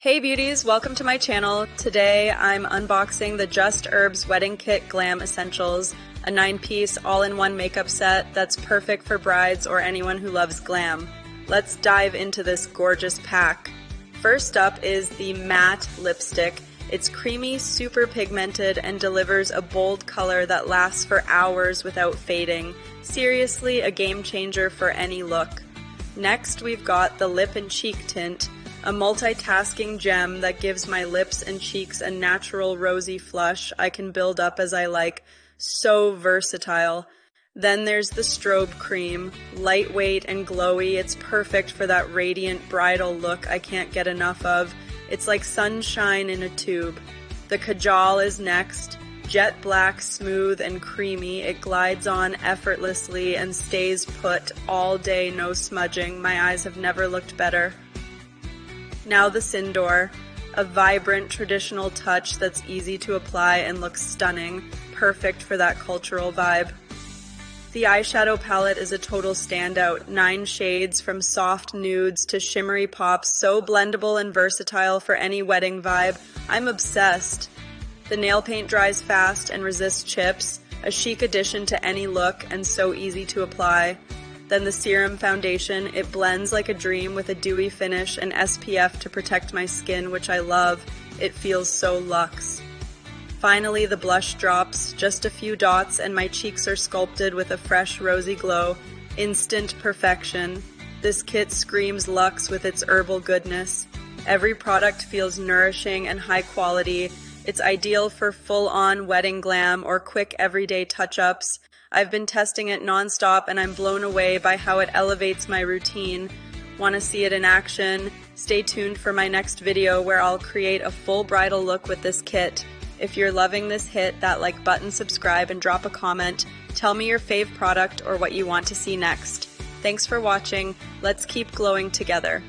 Hey beauties, welcome to my channel. Today I'm unboxing the Just Herbs Wedding Kit Glam Essentials, a 9-piece all-in-one makeup set that's perfect for brides or anyone who loves glam. Let's dive into this gorgeous pack. First up is the matte lipstick. It's creamy, super pigmented, and delivers a bold color that lasts for hours without fading. Seriously, a game changer for any look. Next, we've got the lip and cheek tint, a multitasking gem that gives my lips and cheeks a natural rosy flush I can build up as I like. So versatile. Then there's the strobe cream, lightweight and glowy. It's perfect for that radiant bridal look I can't get enough of. It's like sunshine in a tube. The kajal is next. Jet black, smooth, and creamy. It glides on effortlessly and stays put all day, no smudging. My eyes have never looked better. Now the Sindoor, a vibrant traditional touch that's easy to apply and looks stunning, perfect for that cultural vibe. The eyeshadow palette is a total standout, 9 shades from soft nudes to shimmery pops, so blendable and versatile for any wedding vibe. I'm obsessed. The nail paint dries fast and resists chips, a chic addition to any look and so easy to apply. Then the serum foundation, it blends like a dream with a dewy finish and SPF to protect my skin, which I love. It feels so luxe. Finally, the blush drops, just a few dots and my cheeks are sculpted with a fresh rosy glow. Instant perfection. This kit screams luxe with its herbal goodness. Every product feels nourishing and high quality. It's ideal for full-on wedding glam or quick everyday touch-ups. I've been testing it non-stop and I'm blown away by how it elevates my routine. Want to see it in action? Stay tuned for my next video where I'll create a full bridal look with this kit. If you're loving this, hit that like button, subscribe, and drop a comment. Tell me your fave product or what you want to see next. Thanks for watching. Let's keep glowing together.